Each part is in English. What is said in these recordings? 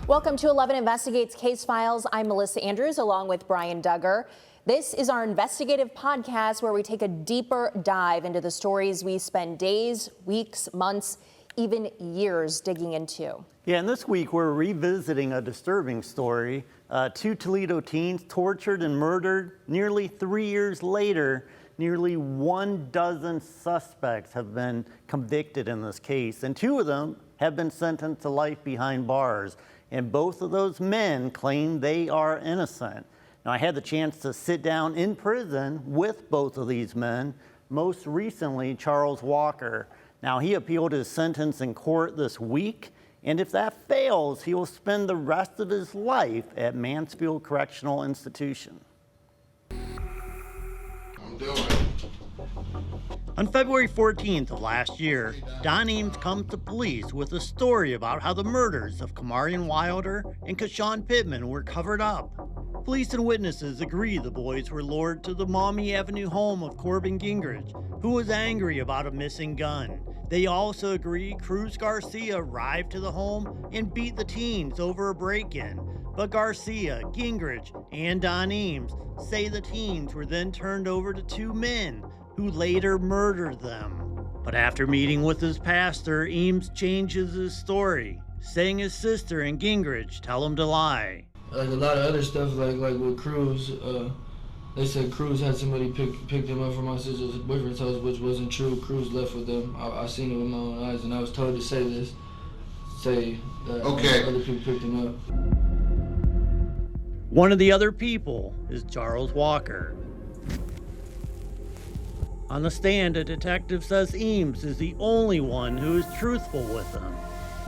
Welcome to 11 Investigates Case Files. I'm Melissa Andrews along with Brian Duggar. This is our investigative podcast where we take a deeper dive into the stories we spend days, weeks, months, even years digging into. Yeah, and this week we're revisiting a disturbing story. Two Toledo teens tortured and murdered. Nearly 3 years later, nearly 12 suspects have been convicted in this case, and two of them have been sentenced to life behind bars. And both of those men claim they are innocent. Now, I had the chance to sit down in prison with both of these men, most recently Charles Walker. Now, he appealed his sentence in court this week, and if that fails, he will spend the rest of his life at Mansfield Correctional Institution. I'm doing it. On February 14th of last year, Don Eames comes to police with a story about how the murders of Kamarian Wilder and Kashawn Pittman were covered up. Police and witnesses agree the boys were lured to the Maumee Avenue home of Corbin Gingrich, who was angry about a missing gun. They also agree Cruz Garcia arrived to the home and beat the teens over a break-in. But Garcia, Gingrich, and Don Eames say the teens were then turned over to two men who later murdered them. But after meeting with his pastor, Eames changes his story, saying his sister and Gingrich tell him to lie. Like a lot of other stuff, like with Cruz, they said Cruz had somebody picked him up from my sister's boyfriend's house, which wasn't true. Cruz left with them. I seen it with my own eyes, and I was told to say that other people picked him up. One of the other people is Charles Walker. On the stand, a detective says Eames is the only one who is truthful with them,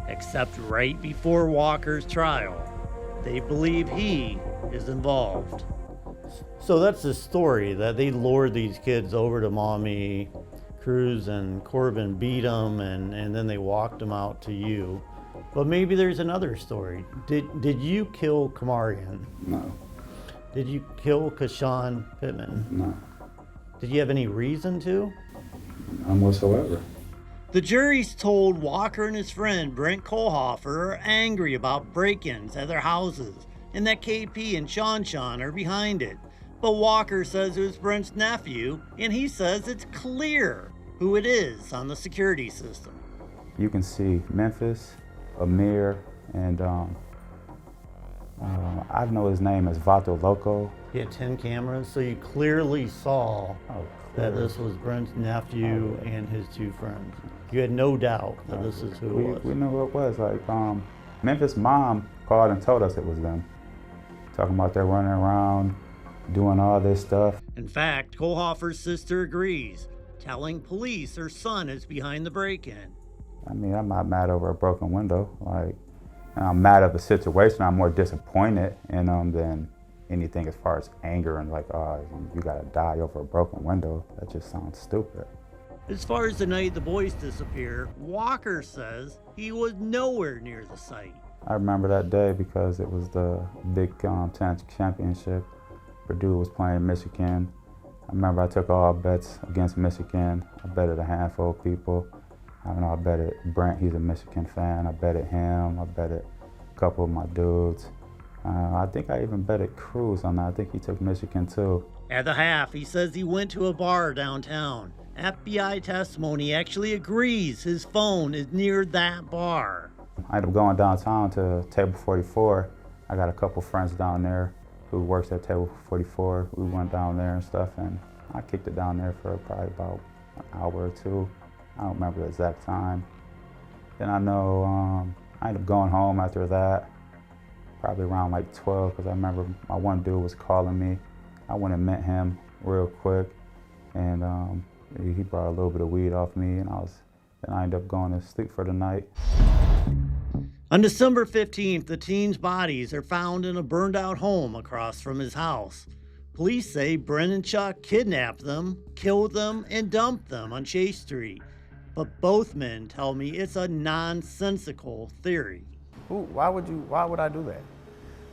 except right before Walker's trial. They believe he is involved. So that's the story, that they lured these kids over to Maumee. Cruz and Corbin beat them, and then they walked them out to you. But maybe there's another story. Did you kill Kamarian? No. Did you kill Kashawn Pittman? No. Did you have any reason to? None whatsoever. The jury's told Walker and his friend Brent Kohlhofer are angry about break-ins at their houses and that KP and Sean are behind it. But Walker says it was Brent's nephew, and he says it's clear who it is on the security system. You can see Memphis, Amir, and I know his name is Vato Loco. He had 10 cameras, so you clearly saw that this was Brent's nephew and his two friends. You had no doubt that this is who it was. We knew who it was. Like Memphis' mom called and told us it was them. Talking about they're running around, doing all this stuff. In fact, Kohlhofer's sister agrees, telling police her son is behind the break-in. I mean, I'm not mad over a broken window. Like, I'm mad at the situation. I'm more disappointed in them than anything as far as anger and like, oh, you gotta die over a broken window. That just sounds stupid. As far as the night the boys disappear, Walker says he was nowhere near the site. I remember that day because it was the Big Ten Championship. Purdue was playing Michigan. I remember I took all bets against Michigan. I betted a handful of people. I don't know, I betted Brent, he's a Michigan fan. I betted him. I betted a couple of my dudes. I think I even betted Cruz on that. I think he took Michigan too. At the half, he says he went to a bar downtown. FBI testimony actually agrees his phone is near that bar. I ended up going downtown to Table 44. I got a couple friends down there who works at Table 44. We went down there and stuff, and I kicked it down there for probably about an hour or two. I don't remember the exact time. Then I know I ended up going home after that, probably around like 12, because I remember my one dude was calling me. I went and met him real quick, and he brought a little bit of weed off me, and then I ended up going to sleep for the night. On December 15th, the teens' bodies are found in a burned-out home across from his house. Police say Brent and Chuck kidnapped them, killed them, and dumped them on Chase Street. But both men tell me it's a nonsensical theory. Why would I do that?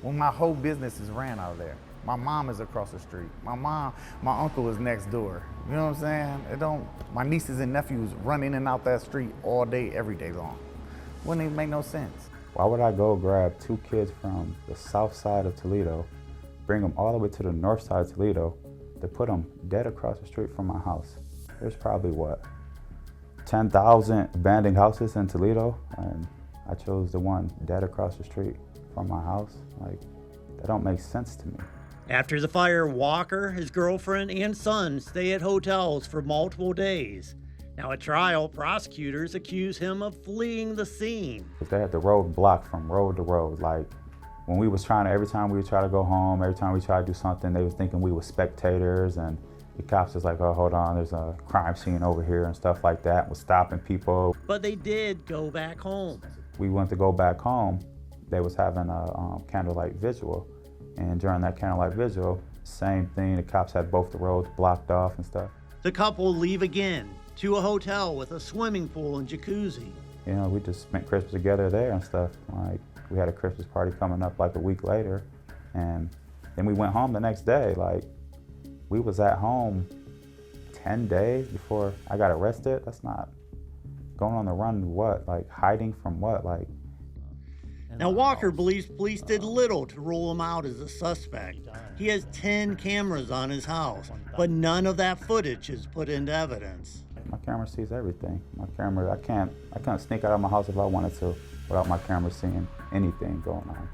When my whole business is ran out of there. My mom is across the street. My uncle is next door. You know what I'm saying? My nieces and nephews run in and out that street all day, every day long. Wouldn't even make no sense. Why would I go grab 2 kids from the south side of Toledo, bring them all the way to the north side of Toledo, to put them dead across the street from my house? There's probably, what, 10,000 abandoned houses in Toledo, and I chose the one dead across the street from my house? Like, that don't make sense to me. After the fire, Walker, his girlfriend, and son stay at hotels for multiple days. Now at trial, prosecutors accuse him of fleeing the scene. They had the road blocked from road to road. Like, when we was trying to, every time we would try to go home, every time we tried to do something, they was thinking we were spectators, and the cops was like, oh, hold on, there's a crime scene over here and stuff like that, was stopping people. But they did go back home. We went to go back home, they was having a candlelight vigil, and during that candlelight vigil, same thing, the cops had both the roads blocked off and stuff. The couple leave again to a hotel with a swimming pool and jacuzzi. You know, we just spent Christmas together there and stuff. Like, we had a Christmas party coming up like a week later, and then we went home the next day. Like, we was at home 10 days before I got arrested. That's not going on the run. What? Like, hiding from what? Like. Now Walker believes police did little to rule him out as a suspect. He has 10 cameras on his house, but none of that footage is put into evidence. My camera sees everything. My camera, I can't sneak out of my house if I wanted to without my camera seeing anything going on.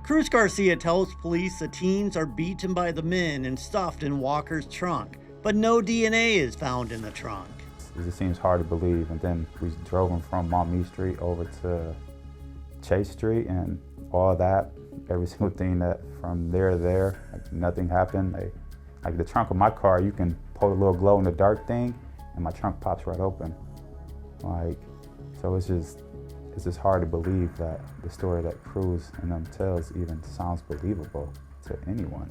Cruz Garcia tells police the teens are beaten by the men and stuffed in Walker's trunk, but no DNA is found in the trunk. It just seems hard to believe. And then we drove them from Maumee Street over to Chase Street, and all that, every single thing that from there to there, like, nothing happened. Like the trunk of my car, you can pull a little glow in the dark thing, and my trunk pops right open. Like, so it's just hard to believe that the story that Cruz and them tells even sounds believable to anyone.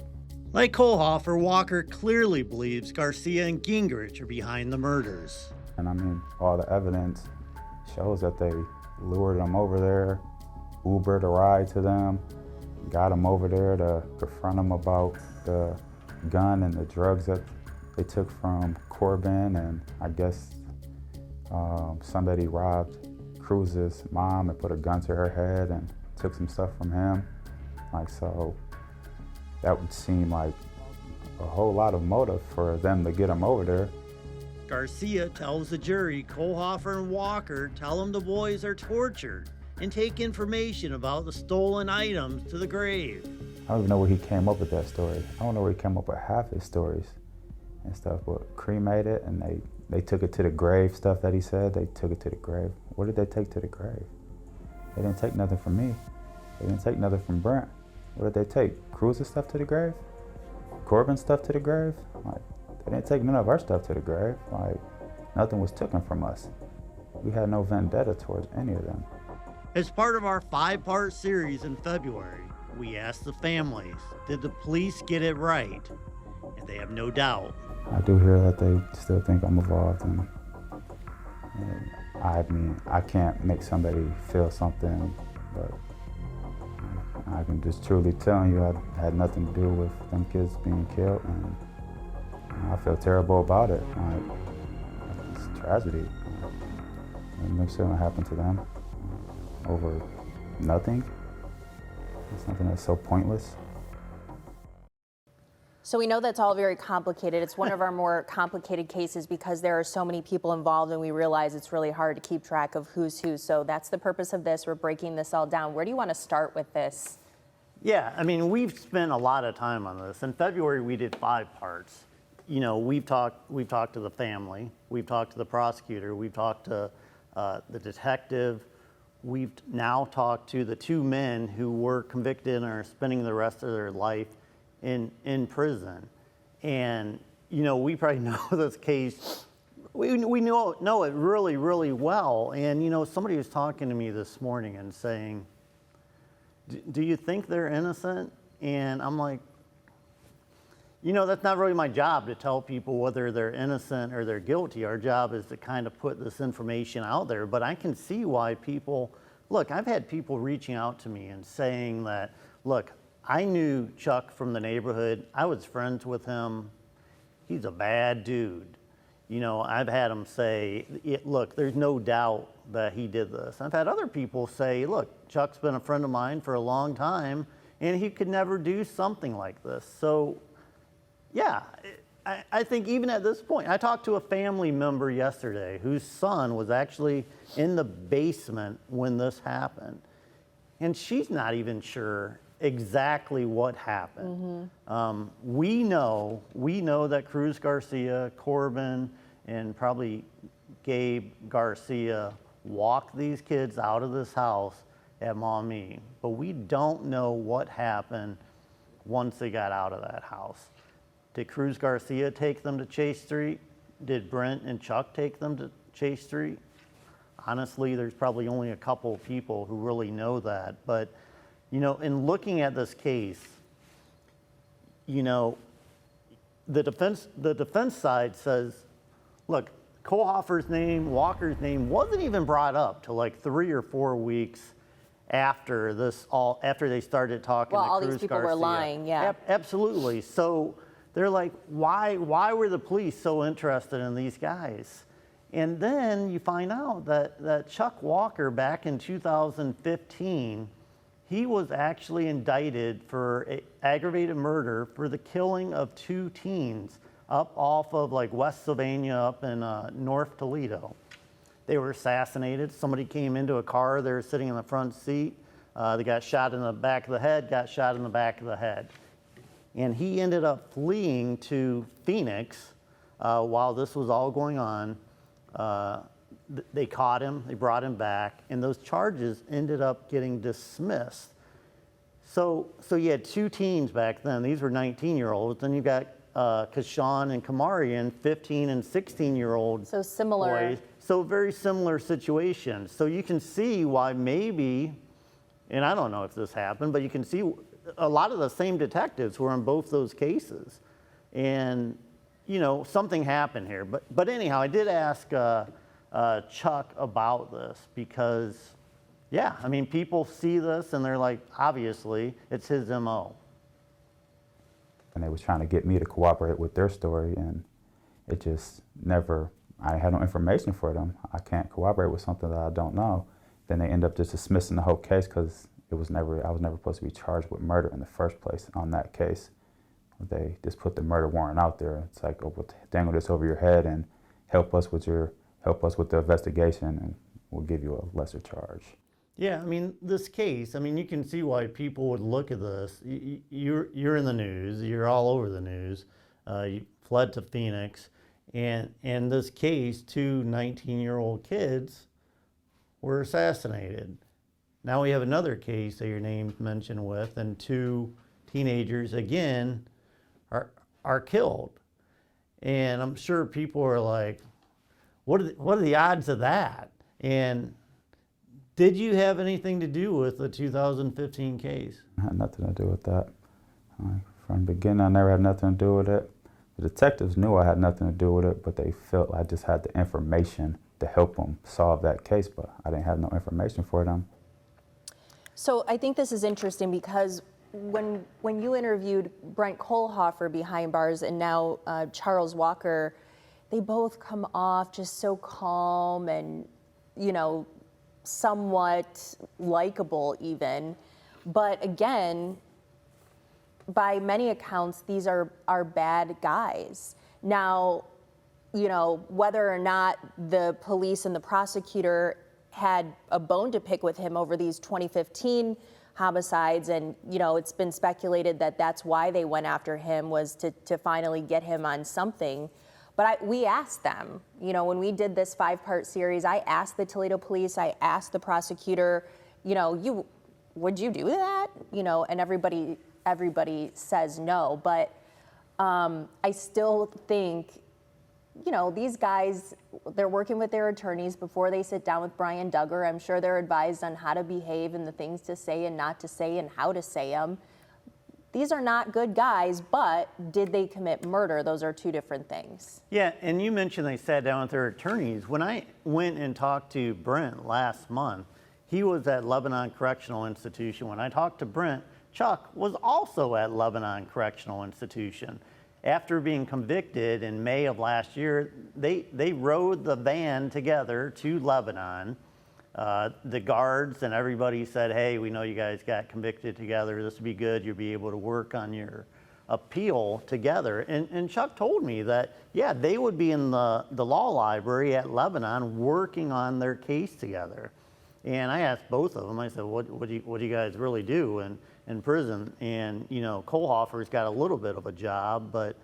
Like Kohlhofer, Walker clearly believes Garcia and Gingrich are behind the murders. And I mean, all the evidence shows that they lured them over there, Ubered a ride to them, got them over there to confront them about the gun and the drugs that they took from Corbin, and I guess somebody robbed Cruz's mom and put a gun to her head and took some stuff from him. Like, so that would seem like a whole lot of motive for them to get him over there. Garcia tells the jury Kohlhofer and Walker tell him the boys are tortured and take information about the stolen items to the grave. I don't even know where he came up with that story. I don't know where he came up with half his stories and stuff, but cremated, and they took it to the grave, stuff that he said, they took it to the grave. What did they take to the grave? They didn't take nothing from me. They didn't take nothing from Brent. What did they take? Cruz's stuff to the grave? Corbin's stuff to the grave? Like, they didn't take none of our stuff to the grave. Like, nothing was taken from us. We had no vendetta towards any of them. As part of our 5-part series in February, we asked the families, did the police get it right? And they have no doubt. I do hear that they still think I'm involved, and I mean, I can't make somebody feel something, but I can just truly tell you I had nothing to do with them kids being killed, and I feel terrible about it. It's a tragedy. And no shouldn't happen to them over nothing. It's something that's so pointless. So we know that's all very complicated. It's one of our more complicated cases because there are so many people involved, and we realize it's really hard to keep track of who's who. So that's the purpose of this. We're breaking this all down. Where do you want to start with this? Yeah, I mean, we've spent a lot of time on this. In February, we did 5 parts. You know, we've talked to the family, we've talked to the prosecutor, we've talked to the detective. We've now talked to the 2 men who were convicted and are spending the rest of their life in prison. And, you know, we probably know this case, we know it really, really well. And, you know, somebody was talking to me this morning and saying, do you think they're innocent? And I'm like, you know, that's not really my job to tell people whether they're innocent or they're guilty. Our job is to kind of put this information out there. But I can see why people, look, I've had people reaching out to me and saying that, look, I knew Chuck from the neighborhood. I was friends with him. He's a bad dude. you know, I've had them say, look, there's no doubt that he did this. I've had other people say, look, Chuck's been a friend of mine for a long time, and he could never do something like this. So, yeah, I think even at this point, I talked to a family member yesterday whose son was actually in the basement when this happened. And she's not even sure exactly what happened. We know that Cruz Garcia, Corbin, and probably Gabe Garcia walked these kids out of this house at Maumee, but we don't know what happened once they got out of that house. Did Cruz Garcia take them to Chase Street? Did Brent and Chuck take them to Chase Street? Honestly, there's probably only a couple of people who really know that. But, you know, in looking at this case, you know, the defense side says, look, Kohlhofer's name, Walker's name wasn't even brought up till like 3 or 4 weeks after after they started talking to Cruz Garcia. Well, all these people were lying, yeah. Absolutely. So they're like, why were the police so interested in these guys? And then you find out that Chuck Walker, back in 2015, he was actually indicted for aggravated murder for the killing of 2 teens up off of like West Sylvania up in North Toledo. They were assassinated. Somebody came into a car, they were sitting in the front seat. They got shot in the back of the head, got shot in the back of the head. And he ended up fleeing to Phoenix while this was all going on. They caught him, they brought him back, and those charges ended up getting dismissed. So you had 2 teens back then. These were 19-year-olds. Then you got Kashawn and Kamarian, 15 and 16-year-old So similar. boys. So very similar situations. So you can see why maybe, and I don't know if this happened, but you can see a lot of the same detectives were in both those cases. And, you know, something happened here. But anyhow, I did ask Chuck about this because, yeah, I mean, people see this and they're like, obviously, it's his MO. And they was trying to get me to cooperate with their story, and it just never, I had no information for them. I can't cooperate with something that I don't know. Then they end up just dismissing the whole case because I was never supposed to be charged with murder in the first place on that case. They just put the murder warrant out there. It's like, oh, we'll dangle this over your head and help us with the investigation, and we'll give you a lesser charge. Yeah, I mean, this case, I mean, you can see why people would look at this. You're in the news, you're all over the news. You fled to Phoenix, and in this case, 2 19-year-old kids were assassinated. Now we have another case that your name's mentioned with, and 2 teenagers, again, are killed. And I'm sure people are like, what are the odds of that? And did you have anything to do with the 2015 case? I had nothing to do with that. From the beginning, I never had nothing to do with it. The detectives knew I had nothing to do with it, but they felt I just had the information to help them solve that case, but I didn't have no information for them. So I think this is interesting because when you interviewed Brent Kohlhofer behind bars and now Charles Walker, they both come off just so calm and, you know, somewhat likable even. But again, by many accounts, these are bad guys. Now, you know, whether or not the police and the prosecutor had a bone to pick with him over these 2015 homicides, and, you know, it's been speculated that that's why they went after him, was to finally get him on something. But we asked them, you know, when we did this 5-part series, I asked the Toledo police, I asked the prosecutor, you know, would you do that? You know, and everybody says no. But I still think, you know, these guys, they're working with their attorneys before they sit down with Brian Duggar. I'm sure they're advised on how to behave and the things to say and not to say and how to say them. These are not good guys, but did they commit murder? Those are 2 different things. Yeah, and you mentioned they sat down with their attorneys. When I went and talked to Brent last month, he was at Lebanon Correctional Institution. When I talked to Brent, Chuck was also at Lebanon Correctional Institution. after being convicted in May of last year, they rode the van together to Lebanon. The guards and everybody said, hey, we know you guys got convicted together. This will be good. You'll be able to work on your appeal together. And Chuck told me that, yeah, they would be in the law library at Lebanon working on their case together. And I asked both of them, I said, what do you guys really do in prison? And, you know, Kohlhofer's got a little bit of a job, but,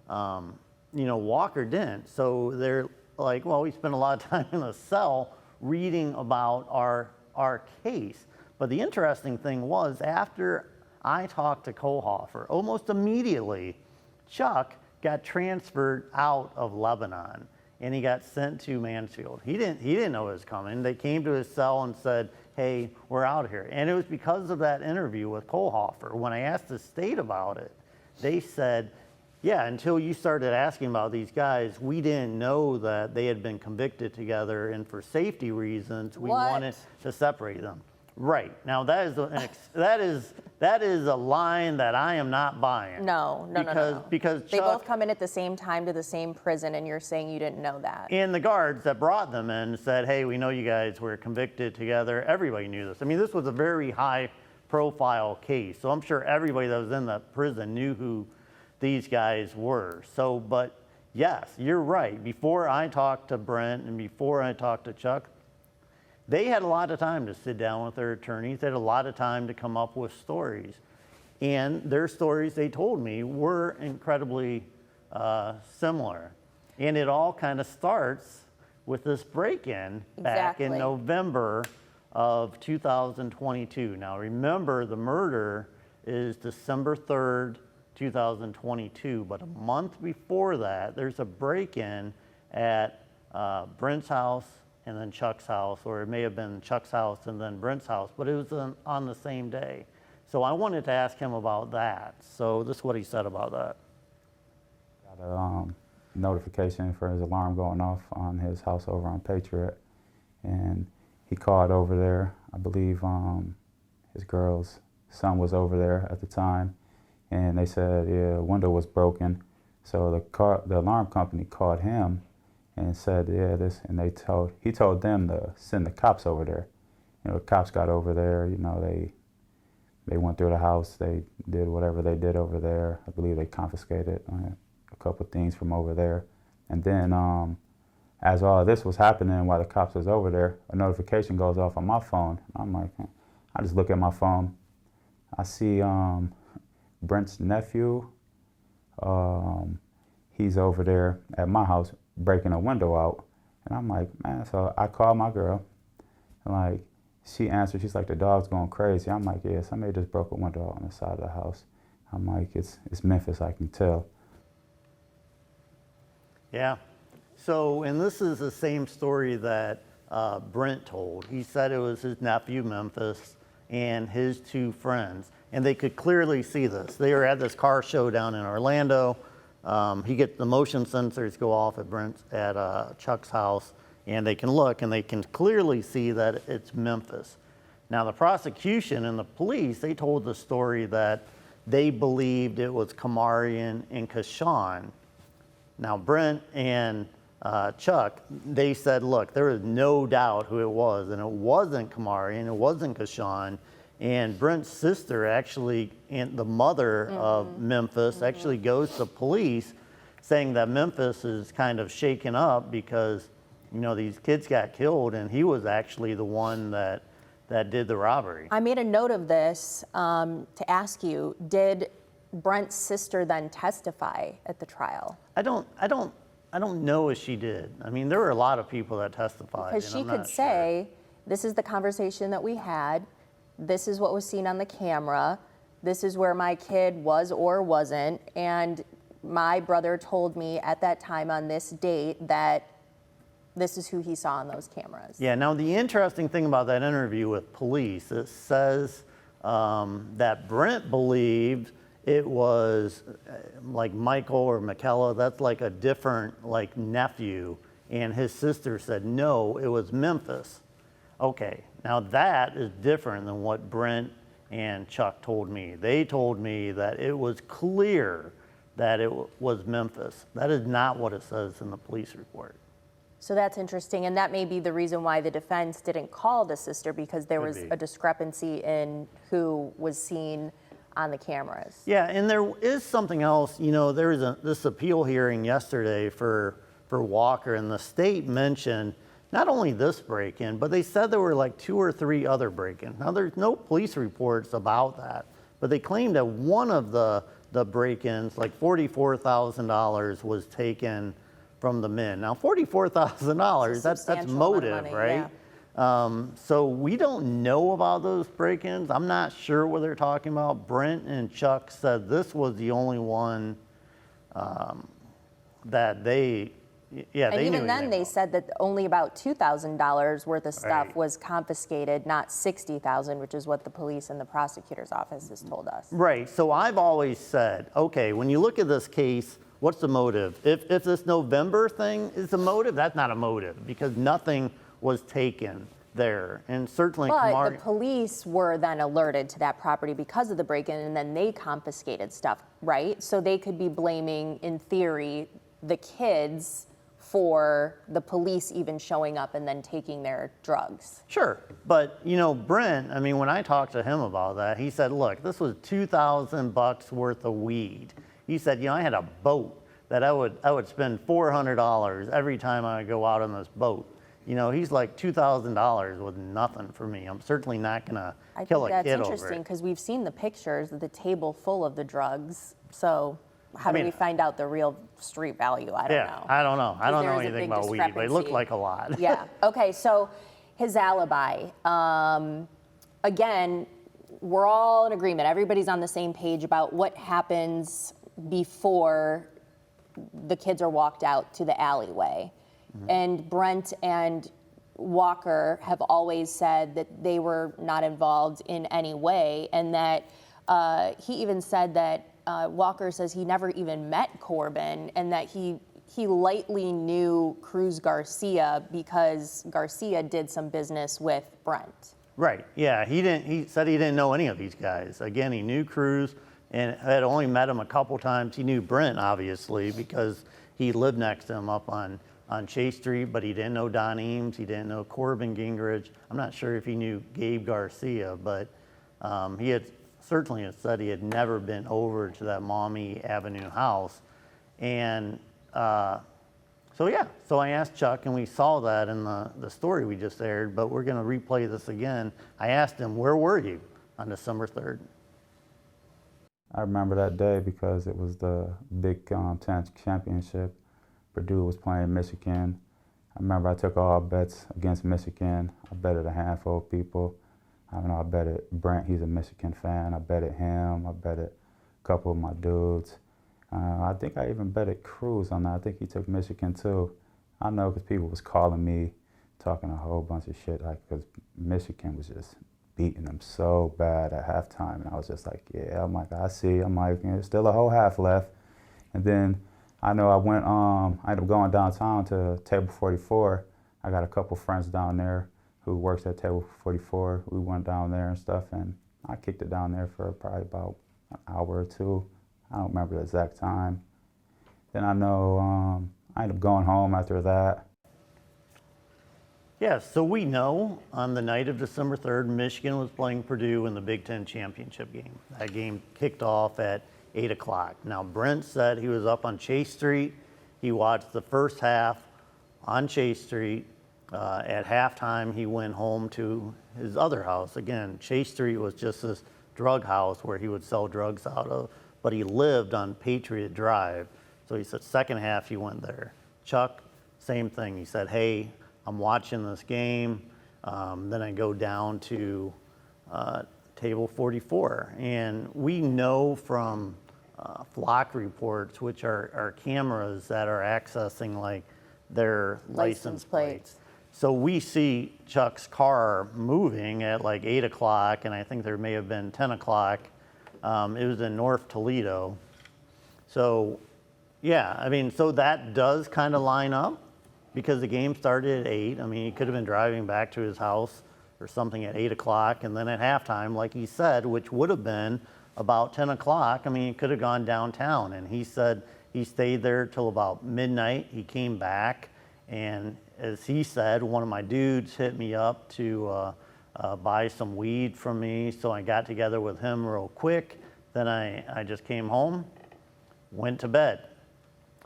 you know, Walker didn't. So they're like, well, we spent a lot of time in a cell reading about our case. But the interesting thing was, after I talked to Kohlhofer, almost immediately, Chuck got transferred out of Lebanon and he got sent to Mansfield. He didn't know it was coming. They came to his cell and said, hey, we're out of here. And it was because of that interview with Kohlhofer. When I asked the state about it, they said, yeah, until you started asking about these guys, we didn't know that they had been convicted together, and for safety reasons, we wanted to separate them. Right. Now, that is a line that I am not buying. No. Because they Chuck, both come in at the same time to the same prison, and you're saying you didn't know that. And the guards that brought them in said, hey, we know you guys were convicted together. Everybody knew this. I mean, this was a very high-profile case, so I'm sure everybody that was in the prison knew who these guys were. So, but yes, you're right. Before I talked to Brent and before I talked to Chuck, they had a lot of time to sit down with their attorneys. They had a lot of time to come up with stories. And their stories, they told me, were incredibly similar. And it all kind of starts with this break-in back in November of 2022. Now remember, the murder is December 3rd, 2022, but a month before that, there's a break-in at Brent's house and then Chuck's house, or it may have been Chuck's house and then Brent's house, but it was on the same day. So I wanted to ask him about that. So this is what he said about that. Got a notification for his alarm going off on his house over on Patriot, and he called over there. I believe his girl's son was over there at the time, and they said, yeah, the window was broken. So the alarm company called him and said, yeah, this, and he told them to send the cops over there. You know, the cops got over there, you know, they went through the house, they did whatever they did over there. I believe they confiscated a couple of things from over there. And then as all of this was happening while the cops was over there, a notification goes off on my phone. I'm like, I just look at my phone. I see Brent's nephew, he's over there at my house breaking a window out. And I'm like, man, so I called my girl, and like, she answered, she's like, the dog's going crazy. I'm like, yeah, somebody just broke a window out on the side of the house. I'm like, it's Memphis, I can tell. Yeah. So, and this is the same story that Brent told. He said it was his nephew, Memphis, and his two friends. And they could clearly see this. They were at this car show down in Orlando. The motion sensors go off at Chuck's house, and they can look and they can clearly see that it's Memphis. Now the prosecution and the police, they told the story that they believed it was Kamarian and Kashawn. Now Brent and Chuck, they said, look, there is no doubt who it was, and it wasn't Kamarian, it wasn't Kashawn. And Brent's sister actually, and the mother of Memphis, actually goes to police saying that Memphis is kind of shaken up because, you know, these kids got killed, and he was actually the one that did the robbery. I made a note of this to ask you, did Brent's sister then testify at the trial? I don't know if she did. I mean, there were a lot of people that testified. Because she could say, this is the conversation that we had. This is what was seen on the camera. This is where my kid was or wasn't. And my brother told me at that time on this date that this is who he saw on those cameras. Yeah, now the interesting thing about that interview with police, it says that Brent believed it was like Michael or Michaela, that's like a different like nephew. And his sister said, no, it was Memphis. Okay, now that is different than what Brent and Chuck told me. They told me that it was clear that it was Memphis. That is not what it says in the police report. So that's interesting, and that may be the reason why the defense didn't call the sister, because there was a discrepancy in who was seen on the cameras. Yeah, and there is something else. You know, there was this appeal hearing yesterday for Walker, and the state mentioned not only this break-in, but they said there were like 2 or 3 other break-ins. Now, there's no police reports about that, but they claimed that one of the break-ins, like $44,000, was taken from the men. Now, $44,000, that's motive, right? Yeah. So we don't know about those break-ins. I'm not sure what they're talking about. Brent and Chuck said this was the only one that they knew. And even then, they said that only about $2,000 worth of stuff Right. was confiscated, not $60,000, which is what the police and the prosecutor's office has told us. Right. So I've always said, okay, when you look at this case, what's the motive? If this November thing is a motive, that's not a motive, because nothing was taken there. And certainly But the police were then alerted to that property because of the break-in, and then they confiscated stuff, right? So they could be blaming, in theory, the kids for the police even showing up and then taking their drugs. Sure. But, you know, Brent, I mean, when I talked to him about that, he said, look, this was $2,000 worth of weed. He said, you know, I had a boat that I would spend $400 every time I would go out on this boat. You know, he's like, $2,000 was nothing for me. I'm certainly not going to kill a kid over it. I think that's interesting, because we've seen the pictures of the table full of the drugs. So how do we find out the real street value? I don't know. I don't know. I don't know There is a anything big about weed, but it looked discrepancy. like a lot. Yeah. Okay. So his alibi. Again, we're all in agreement. Everybody's on the same page about what happens before the kids are walked out to the alleyway. Mm-hmm. And Brent and Walker have always said that they were not involved in any way, and that he even said that Walker says he never even met Corbin, and that he lightly knew Cruz Garcia because Garcia did some business with Brent. Right. Yeah. He said he didn't know any of these guys. Again, he knew Cruz and had only met him a couple times. He knew Brent, obviously, because he lived next to him up on Chase Street, but he didn't know Don Eames. He didn't know Corbin Gingrich. I'm not sure if he knew Gabe Garcia, but he had certainly said he had never been over to that Maumee Avenue house. And so I asked Chuck, and we saw that in the story we just aired, but we're going to replay this again. I asked him, where were you on December 3rd? I remember that day because it was the Big Ten championship. Purdue was playing Michigan. I remember I took all bets against Michigan. I betted a handful of people. I don't know, I betted Brent, he's a Michigan fan. I betted him. I betted a couple of my dudes. I think I even betted Cruz on that. I think he took Michigan too. I know because people was calling me, talking a whole bunch of shit, like, because Michigan was just beating them so bad at halftime. And I was just like, yeah, I'm like, I see. I'm like, there's still a whole half left. And then I know I ended up going downtown to Table 44. I got a couple friends down there who works at Table 44. We went down there and stuff, and I kicked it down there for probably about an hour or two. I don't remember the exact time. Then I know I ended up going home after that. Yeah, so we know on the night of December 3rd, Michigan was playing Purdue in the Big Ten championship game. That game kicked off at 8 o'clock. Now, Brent said he was up on Chase Street. He watched the first half on Chase Street. At halftime, he went home to his other house. Again, Chase Street was just this drug house where he would sell drugs out of, but he lived on Patriot Drive. So he said second half he went there. Chuck, same thing. He said, hey, I'm watching this game. Then I go down to Table 44. And we know from flock reports, which are cameras that are accessing like their license plates. So we see Chuck's car moving at like 8 o'clock, and I think there may have been 10 o'clock. It was in North Toledo. So yeah, I mean, so that does kind of line up because the game started at 8. I mean, he could have been driving back to his house or something at 8 o'clock, and then at halftime, like he said, which would have been about 10 o'clock, I mean, he could have gone downtown. And he said he stayed there till about midnight. He came back, and as he said, one of my dudes hit me up to buy some weed from me. So I got together with him real quick. Then I just came home, went to bed.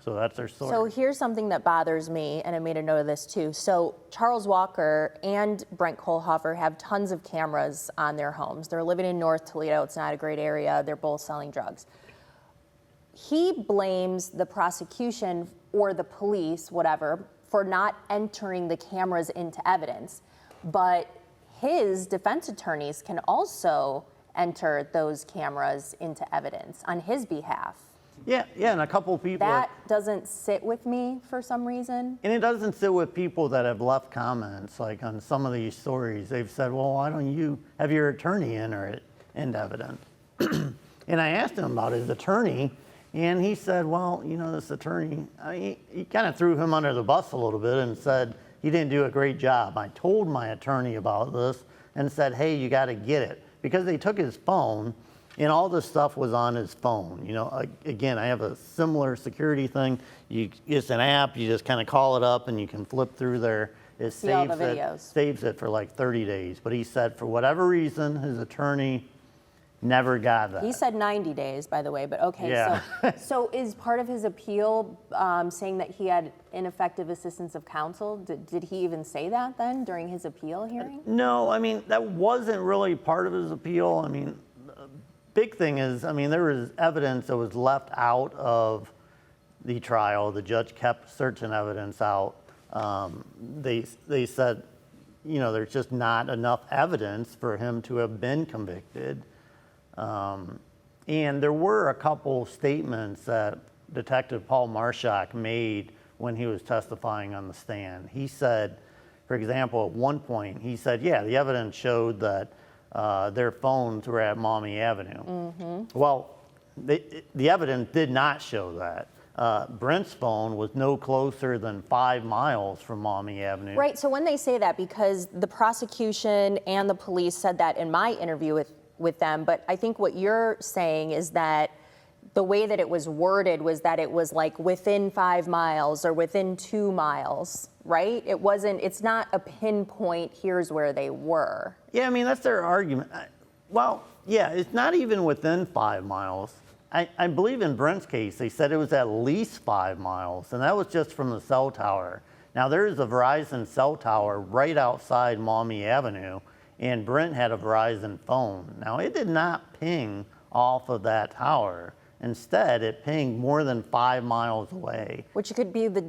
So that's their story. So here's something that bothers me, and I made a note of this too. So Charles Walker and Brent Kohlhofer have tons of cameras on their homes. They're living in North Toledo. It's not a great area. They're both selling drugs. He blames the prosecution or the police, whatever, for not entering the cameras into evidence. But his defense attorneys can also enter those cameras into evidence on his behalf. Yeah, and a couple of people. That doesn't sit with me for some reason. And it doesn't sit with people that have left comments, like on some of these stories. They've said, well, why don't you have your attorney enter it into evidence? And I asked him about his attorney, and he said, well, you know, this attorney, he kind of threw him under the bus a little bit and said he didn't do a great job. I told my attorney about this and said, hey, you got to get it. Because they took his phone, and all this stuff was on his phone. You know, again, I have a similar security thing. It's an app, you just kind of call it up and you can flip through there. It See all the videos. saves it for like 30 days. But he said for whatever reason, his attorney never got that. He said 90 days, by the way, but okay. Yeah. So is part of his appeal saying that he had ineffective assistance of counsel? Did he even say that then during his appeal hearing? No, I mean, that wasn't really part of his appeal. I mean, big thing is, I mean, there was evidence that was left out of the trial. The judge kept certain evidence out. They said, you know, there's just not enough evidence for him to have been convicted. And there were a couple statements that Detective Paul Marshak made when he was testifying on the stand. He said, for example, at one point, he said, yeah, the evidence showed that their phones were at Maumee Avenue. Mm-hmm. Well, the evidence did not show that. Brent's phone was no closer than 5 miles from Maumee Avenue. Right, so when they say that, because the prosecution and the police said that in my interview with them, but I think what you're saying is that the way that it was worded was that it was like within 5 miles or within 2 miles, right? It's not a pinpoint, here's where they were. Yeah, I mean, that's their argument. Well, yeah, it's not even within 5 miles. I believe in Brent's case, they said it was at least 5 miles, and that was just from the cell tower. Now, there is a Verizon cell tower right outside Maumee Avenue, and Brent had a Verizon phone. Now, it did not ping off of that tower. Instead, it pinged more than 5 miles away. Which could be the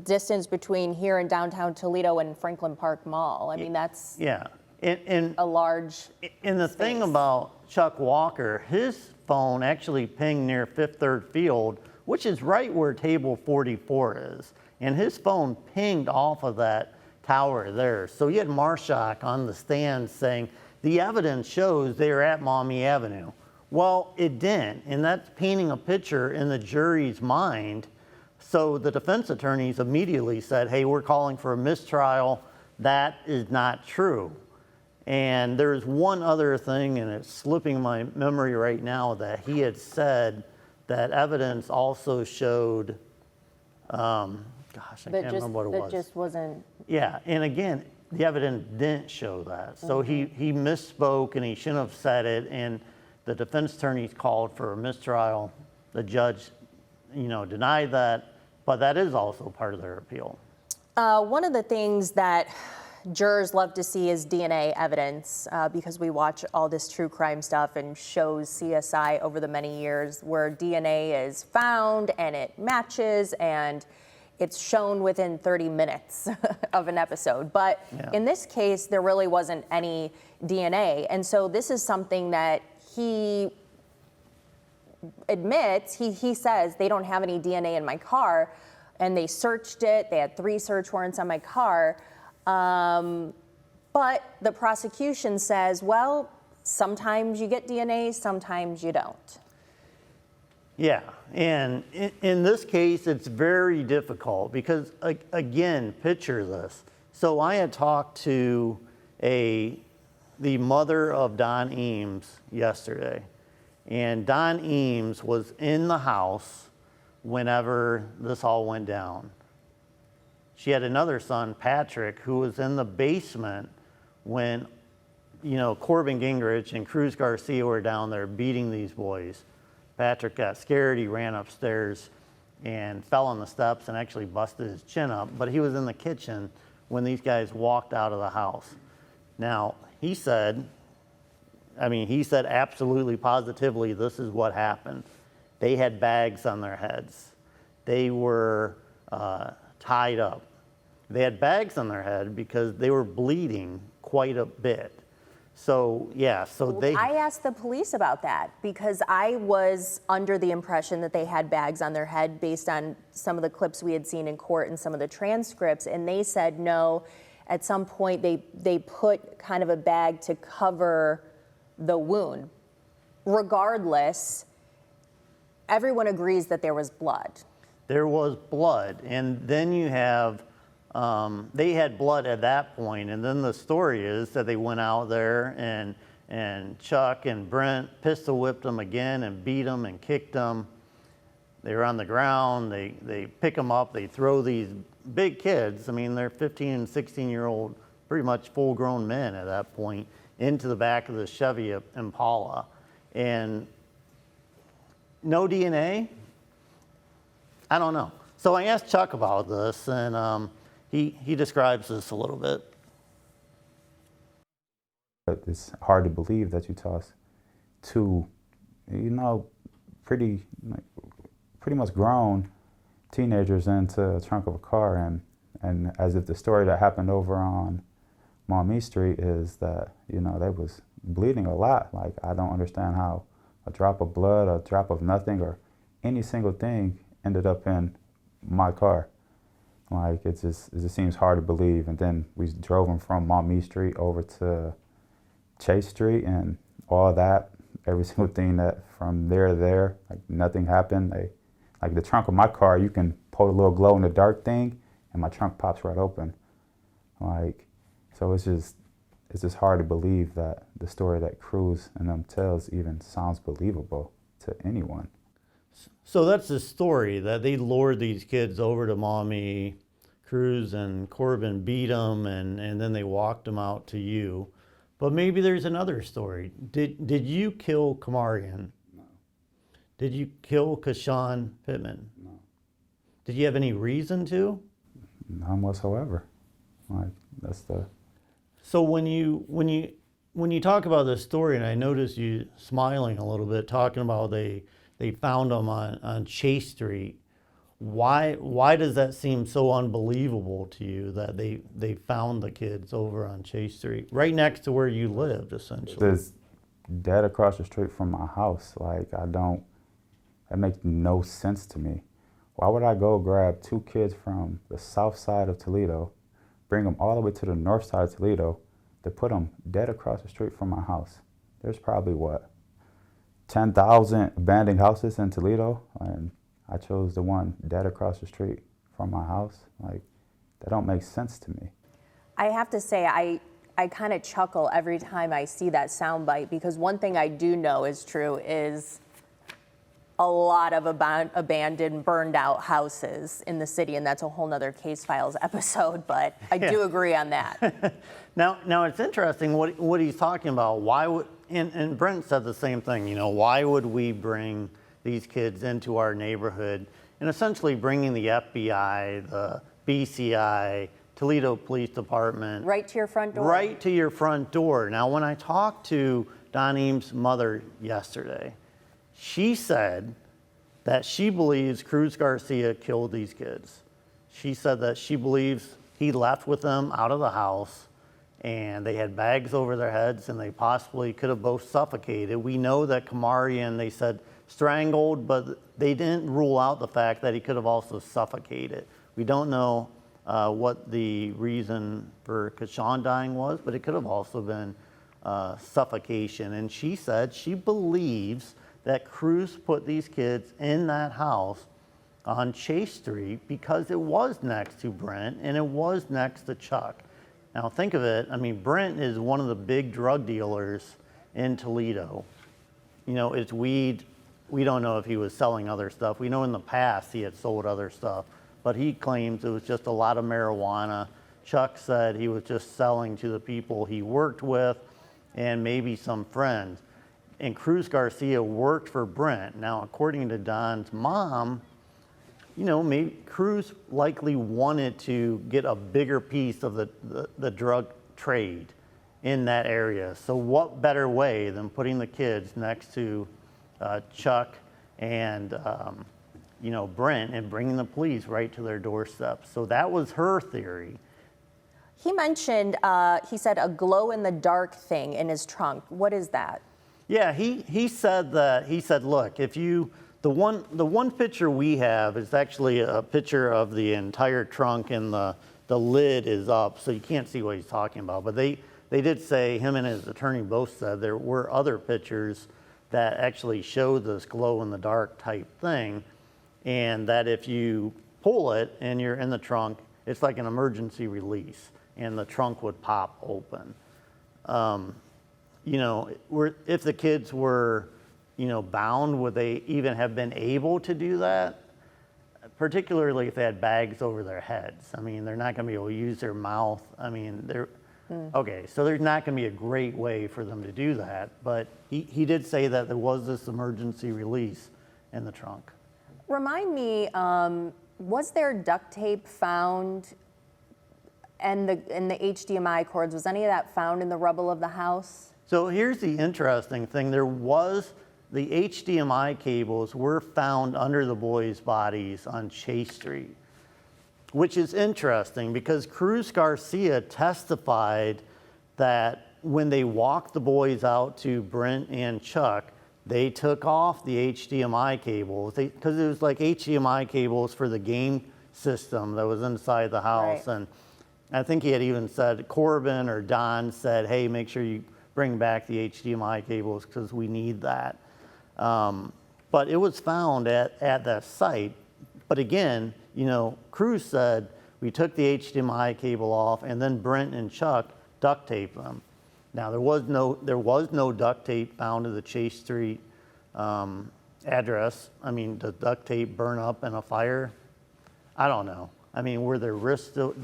distance between here and downtown Toledo and Franklin Park Mall. I mean, that's yeah. And a large And the space. thing about Chuck Walker, his phone actually pinged near Fifth Third Field, which is right where table 44 is. And his phone pinged off of that tower there. So you had Marshak on the stand saying, the evidence shows they are at Maumee Avenue. Well, it didn't, and that's painting a picture in the jury's mind. So the defense attorneys immediately said, hey, we're calling for a mistrial. That is not true. And there's one other thing, and it's slipping my memory right now, that he had said that evidence also showed, I can't remember what it was. That just wasn't. Yeah, and again, the evidence didn't show that. So he misspoke, and he shouldn't have said it, and the defense attorneys called for a mistrial. The judge, denied that, but that is also part of their appeal. One of the things that jurors love to see is DNA evidence because we watch all this true crime stuff and shows CSI over the many years where DNA is found and it matches and it's shown within 30 minutes of an episode. But in this case, there really wasn't any DNA. And so this is something that he admits, he says, they don't have any DNA in my car, and they searched it. They had 3 search warrants on my car. But the prosecution says, well, sometimes you get DNA, sometimes you don't. Yeah, and in this case, it's very difficult because, again, picture this. So I had talked to the mother of Don Eames yesterday, And Don Eames was in the house whenever this all went down. She had another son, Patrick, who was in the basement when, Corbin Gingrich and Cruz Garcia were down there beating these boys. Patrick got scared, he ran upstairs and fell on the steps and actually busted his chin up, but he was in the kitchen when these guys walked out of the house. Now, he said absolutely positively this is what happened. They had bags on their heads. They were tied up. They had bags on their head because they were bleeding quite a bit. So, yeah, I asked the police about that because I was under the impression that they had bags on their head based on some of the clips we had seen in court and some of the transcripts, and they said no. At some point, they put kind of a bag to cover the wound. Regardless, everyone agrees that there was blood. There was blood, and then you have they had blood at that point, and then the story is that they went out there and Chuck and Brent pistol whipped them again and beat them and kicked them. They were on the ground. They pick them up. They throw these big kids. I mean, they're 15 and 16-year-old, pretty much full-grown men at that point, into the back of the Chevy Impala, and no DNA. I don't know. So I asked Chuck about this, and he describes this a little bit. It's hard to believe that you toss two, pretty much grown teenagers into the trunk of a car, and as if the story that happened over on Maumee Street is that, they was bleeding a lot. Like, I don't understand how a drop of blood, a drop of nothing, or any single thing ended up in my car. Like, it just seems hard to believe. And then we drove them from Maumee Street over to Chase Street and all that, every single thing that from there to there, like nothing happened. Like the trunk of my car, you can pull a little glow in the dark thing and my trunk pops right open. Like, so it's just hard to believe that the story that Cruz and them tells even sounds believable to anyone. So that's the story, that they lured these kids over to Maumee. Cruz and Corbin beat them, and then they walked them out to you. But maybe there's another story. Did you kill Kamarian? No. Did you kill Kashawn Pittman? No. Did you have any reason to? None whatsoever. Like, that's the... So when you talk about this story, and I noticed you smiling a little bit, talking about they found them on Chase Street, why does that seem so unbelievable to you that they found the kids over on Chase Street, right next to where you lived, essentially? It's dead across the street from my house. Like, that makes no sense to me. Why would I go grab two kids from the south side of Toledo, bring them all the way to the north side of Toledo, to put them dead across the street from my house? There's probably, 10,000 abandoned houses in Toledo, and I chose the one dead across the street from my house. Like, that don't make sense to me. I have to say, I kind of chuckle every time I see that soundbite, because one thing I do know is true is a lot of abandoned, burned out houses in the city, and that's a whole nother Case Files episode, but I do agree on that. Now it's interesting what he's talking about. Why would, and Brent said the same thing, why would we bring these kids into our neighborhood, and essentially bringing the FBI, the BCI, Toledo Police Department. Right to your front door. Right to your front door. Now, when I talked to Don Eames' mother yesterday, she said that she believes Cruz Garcia killed these kids. She said that she believes he left with them out of the house, and they had bags over their heads, and they possibly could have both suffocated. We know that Kamarian, they said, strangled, but they didn't rule out the fact that he could have also suffocated. We don't know what the reason for Kashawn dying was, but it could have also been suffocation. And she said she believes that Cruz put these kids in that house on Chase Street because it was next to Brent and it was next to Chuck. Now think of it, I mean, Brent is one of the big drug dealers in Toledo. it's weed. We don't know if he was selling other stuff. We know in the past he had sold other stuff, but he claims it was just a lot of marijuana. Chuck said he was just selling to the people he worked with and maybe some friends. And Cruz Garcia worked for Brent. Now, according to Don's mom, maybe Cruz likely wanted to get a bigger piece of the drug trade in that area. So what better way than putting the kids next to Chuck and Brent and bringing the police right to their doorstep. So that was her theory. He mentioned, he said a glow-in-the-dark thing in his trunk. What is that? Yeah, he said that. He said, look, if you the one picture we have is actually a picture of the entire trunk, and the lid is up, so you can't see what he's talking about. But they did say, him and his attorney both said there were other pictures that actually show this glow-in-the-dark type thing, and that if you pull it and you're in the trunk, it's like an emergency release, and the trunk would pop open. If the kids were, bound, would they even have been able to do that? Particularly if they had bags over their heads. I mean, they're not going to be able to use their mouth. I mean, okay, so there's not going to be a great way for them to do that. But he did say that there was this emergency release in the trunk. Remind me, was there duct tape found and the HDMI cords? Was any of that found in the rubble of the house? So here's the interesting thing. The HDMI cables were found under the boys' bodies on Chase Street, which is interesting because Cruz Garcia testified that when they walked the boys out to Brent and Chuck, they took off the HDMI cables because it was like HDMI cables for the game system that was inside the house. Right. And I think he had even said, Corbin or Don said, hey, make sure you bring back the HDMI cables because we need that. But it was found at that site. But again, Cruz said we took the HDMI cable off and then Brent and Chuck duct taped them. Now there was no duct tape found at the Chase Street address. I mean, did duct tape burn up in a fire? I don't know. I mean, were their wrists still,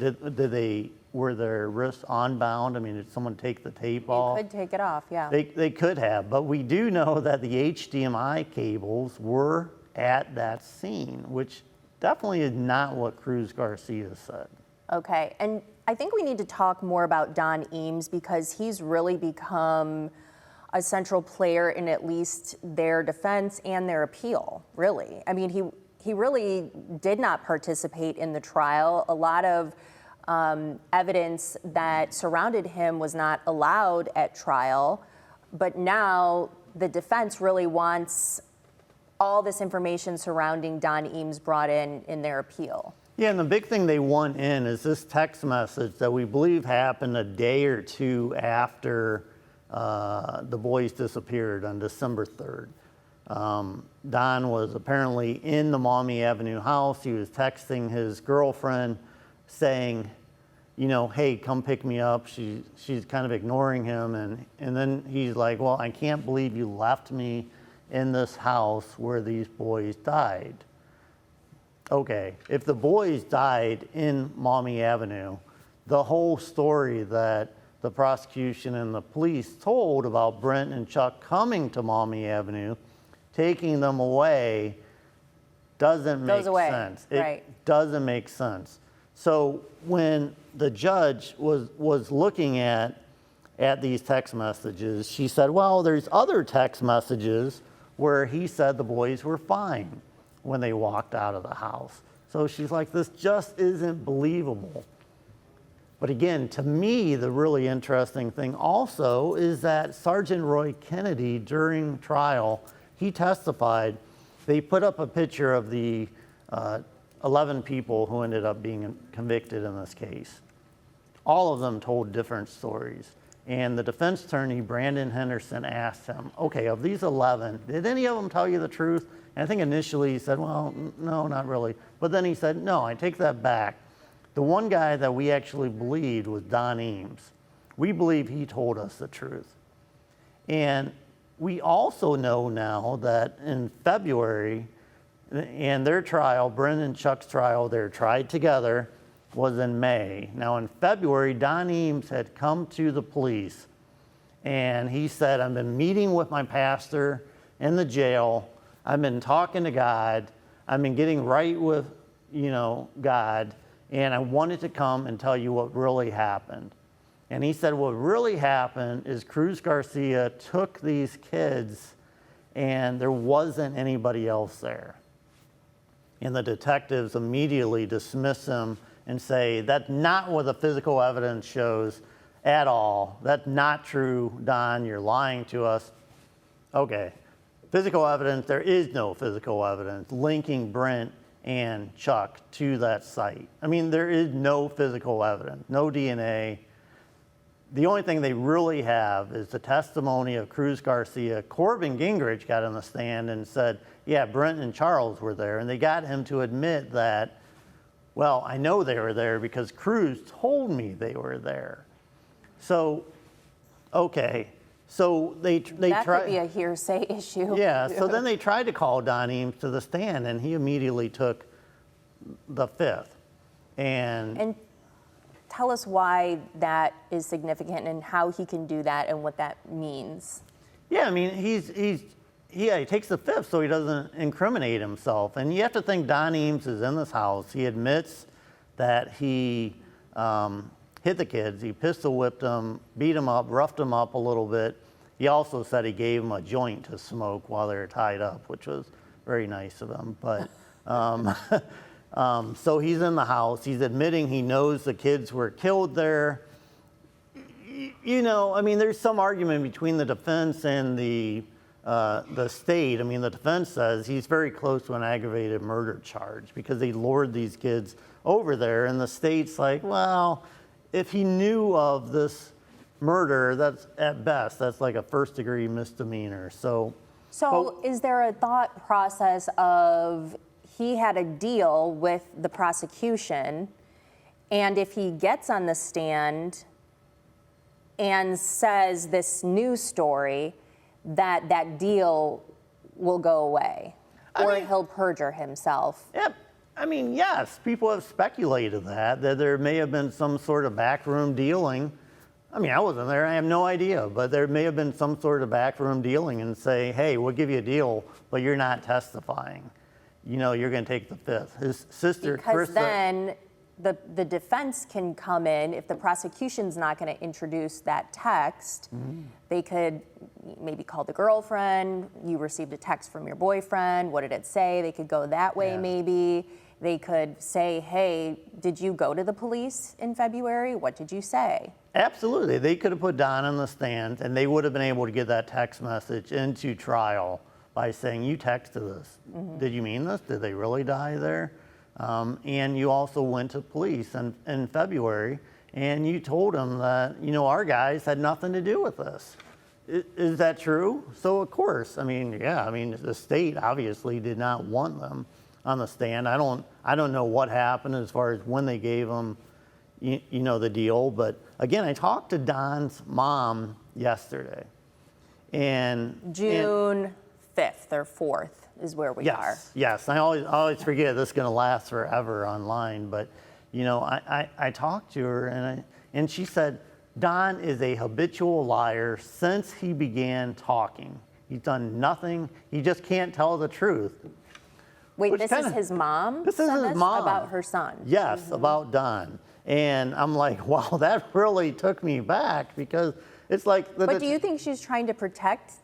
were their wrists unbound? I mean, did someone take the tape off? You could take it off, yeah. They could have, but we do know that the HDMI cables were at that scene, which definitely is not what Cruz Garcia said. Okay, and I think we need to talk more about Don Eames because he's really become a central player in at least their defense and their appeal, really. I mean, he really did not participate in the trial. A lot of evidence that surrounded him was not allowed at trial, but now the defense really wants all this information surrounding Don Eames brought in their appeal. Yeah, and the big thing they want in is this text message that we believe happened a day or two after the boys disappeared on December 3rd. Don was apparently in the Maumee Avenue house. He was texting his girlfriend saying, hey, come pick me up. She's kind of ignoring him. And then he's like, well, I can't believe you left me in this house where these boys died. Okay, if the boys died in Maumee Avenue, the whole story that the prosecution and the police told about Brent and Chuck coming to Maumee Avenue, taking them away, doesn't make sense. It doesn't make sense. So when the judge was looking at these text messages, she said, well, there's other text messages where he said the boys were fine when they walked out of the house. So she's like, this just isn't believable. But again, to me, the really interesting thing also is that Sergeant Roy Kennedy, during trial, he testified. They put up a picture of the 11 people who ended up being convicted in this case. All of them told different stories. And the defense attorney, Brandon Henderson, asked him, okay, of these 11, did any of them tell you the truth? And I think initially he said, well, no, not really. But then he said, no, I take that back. The one guy that we actually believed was Don Eames. We believe he told us the truth. And we also know now that in February, and their trial, Brent and Chuck's trial, they're tried together, was in May. Now in February, Don Eames had come to the police and he said, I've been meeting with my pastor in the jail. I've been talking to God. I've been getting right with, God. And I wanted to come and tell you what really happened. And he said, what really happened is Cruz Garcia took these kids and there wasn't anybody else there. And the detectives immediately dismiss him and say, that's not what the physical evidence shows at all. That's not true, Don, you're lying to us. Okay, physical evidence, there is no physical evidence linking Brent and Chuck to that site. I mean, there is no physical evidence, no DNA. The only thing they really have is the testimony of Cruz Garcia. Corbin Gingrich got on the stand and said, yeah, Brent and Charles were there. And they got him to admit that, well, I know they were there because Cruz told me they were there. So, okay. So they that tried. Could be a hearsay issue. Yeah, so then they tried to call Don Eames to the stand and he immediately took the fifth. And tell us why that is significant and how he can do that and what that means. Yeah, I mean, he takes the fifth so he doesn't incriminate himself. And you have to think Don Eames is in this house. He admits that he hit the kids. He pistol whipped them, beat them up, roughed them up a little bit. He also said he gave them a joint to smoke while they were tied up, which was very nice of him. But so he's in the house. He's admitting he knows the kids were killed there. I mean, there's some argument between the defense and the state. I mean, the defense says he's very close to an aggravated murder charge because they lured these kids over there. And the state's like, well, if he knew of this murder, that's at best, that's like a first-degree misdemeanor. So is there a thought process of he had a deal with the prosecution, and if he gets on the stand and says this new story, that deal will go away, or he'll perjure himself? Yeah, I mean, yes, people have speculated that there may have been some sort of backroom dealing. I mean, I wasn't there, I have no idea, but there may have been some sort of backroom dealing and say, hey, we'll give you a deal, but you're not testifying. You're going to take the fifth. His sister, because Krista, then the defense can come in. If the prosecution's not going to introduce that text, they could maybe call the girlfriend. You received a text from your boyfriend. What did it say? They could go that way, maybe. They could say, hey, did you go to the police in February? What did you say? Absolutely. They could have put Don on the stand, and they would have been able to get that text message into trial by saying, you texted this. Did you mean this? Did they really die there? And you also went to police in February, and you told them that, our guys had nothing to do with this. Is that true? So, of course, the state obviously did not want them on the stand. I don't know what happened as far as when they gave them, the deal. But again, I talked to Don's mom yesterday, and June 5th or 4th is where we are. Yes, I always forget this is going to last forever online. But I talked to her, and she said Don is a habitual liar since he began talking. He's done nothing. He just can't tell the truth. Wait, this is his mom? This is his mom. About her son? Yes, about Don. And I'm like, wow, that really took me back because it's like... But do you think she's trying to protect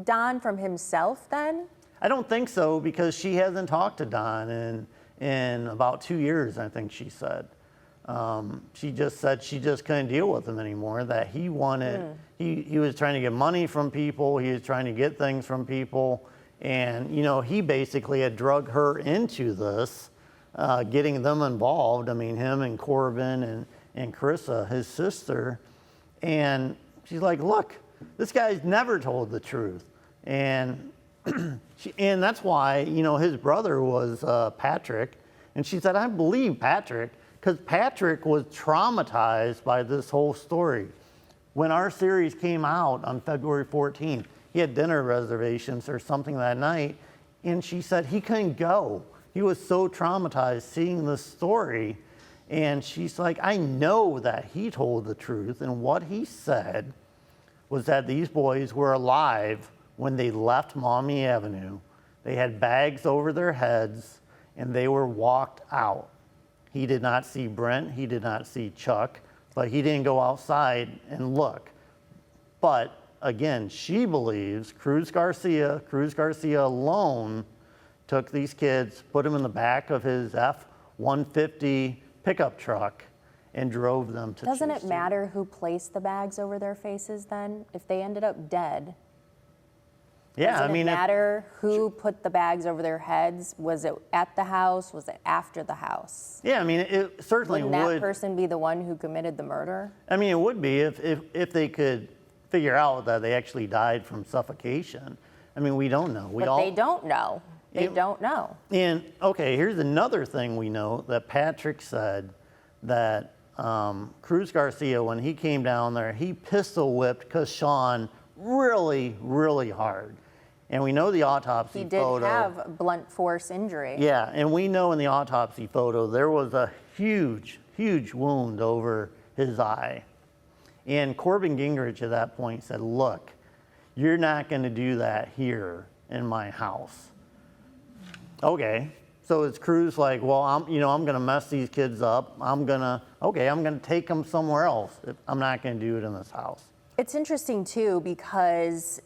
Don from himself then? I don't think so because she hasn't talked to Don in about 2 years, I think she said. She just said she just couldn't deal with him anymore, that he wanted... He was trying to get money from people. He was trying to get things from people. And, he basically had drug her into this, getting them involved. I mean, him and Corbin and Carissa, his sister. And she's like, look, this guy's never told the truth. And and that's why, his brother was Patrick. And she said, I believe Patrick, because Patrick was traumatized by this whole story. When our series came out on February 14th, he had dinner reservations or something that night, and she said he couldn't go. He was so traumatized seeing this story. And she's like, I know that he told the truth, and what he said was that these boys were alive when they left Maumee Avenue. They had bags over their heads, and they were walked out. He did not see Brent, he did not see Chuck, but he didn't go outside and look. But again, she believes Cruz Garcia alone took these kids, put them in the back of his F-150 pickup truck and drove them to Doesn't it Tucson. matter who placed the bags over their faces then? If they ended up dead, Yeah, doesn't I mean, it matter who put the bags over their heads? Was it at the house? Was it after the house? yeah, I mean, it certainly Wouldn't that would. person be the one who committed the murder? I mean, it would be if they could figure out that they actually died from suffocation. I mean, we don't know. But they don't know. They don't know. And okay, here's another thing we know that Patrick said that Cruz Garcia, when he came down there, he pistol whipped Kashawn really, really hard. And we know the autopsy He did photo. have blunt force injury. Yeah, and we know in the autopsy photo there was a huge, huge wound over his eye. And Corbin Gingrich at that point said, look, you're not going to do that here in my house. Okay, so it's Cruz like, well, I'm going to mess these kids up. I'm going to take them somewhere else. I'm not going to do it in this house. It's interesting too because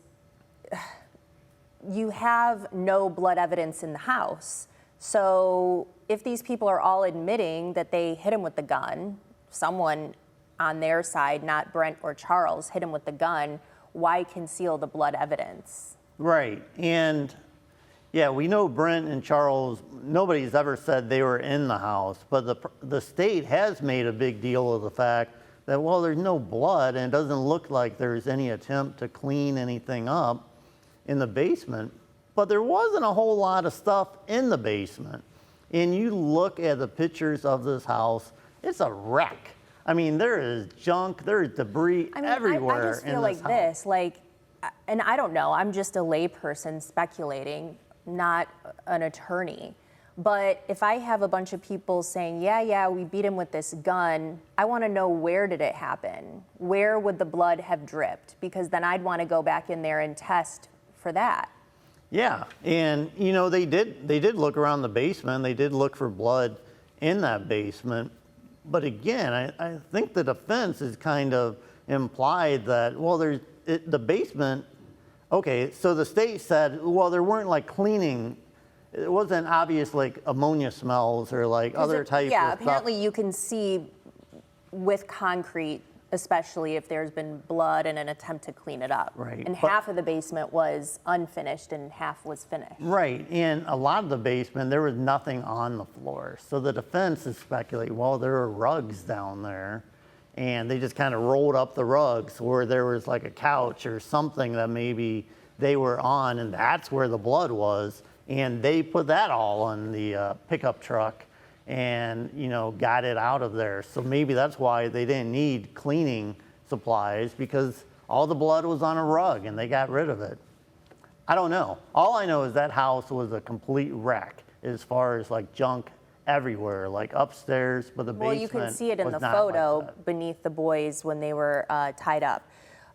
you have no blood evidence in the house. So if these people are all admitting that they hit him with the gun, someone on their side, not Brent or Charles, hit him with the gun, why conceal the blood evidence? Right, and yeah, we know Brent and Charles, nobody's ever said they were in the house, but the state has made a big deal of the fact that, well, there's no blood and it doesn't look like there's any attempt to clean anything up in the basement, but there wasn't a whole lot of stuff in the basement. And you look at the pictures of this house, it's a wreck. I mean, there is junk, there is debris everywhere. I just feel like this, and I don't know, I'm just a layperson speculating, not an attorney. But if I have a bunch of people saying, yeah, we beat him with this gun, I want to know, where did it happen? Where would the blood have dripped? Because then I'd want to go back in there and test for that. Yeah, and they did look around the basement. They did look for blood in that basement. But again, I think the defense is kind of implied that, well, the basement, okay, so the state said, well, there weren't like cleaning, it wasn't obvious like ammonia smells or like other types of stuff. Yeah, apparently you can see with concrete, especially if there's been blood and an attempt to clean it up. Right. And half of the basement was unfinished and half was finished. Right, and a lot of the basement, there was nothing on the floor. So the defense is speculating, well, there were rugs down there, and they just kind of rolled up the rugs, or there was like a couch or something that maybe they were on, and that's where the blood was, and they put that all on the pickup truck and got it out of there. So maybe that's why they didn't need cleaning supplies, because all the blood was on a rug and they got rid of it. I don't know. All I know is that house was a complete wreck as far as like junk everywhere, like upstairs, but the basement. Well, you can see it in was the not photo like that. beneath the boys when they were tied up.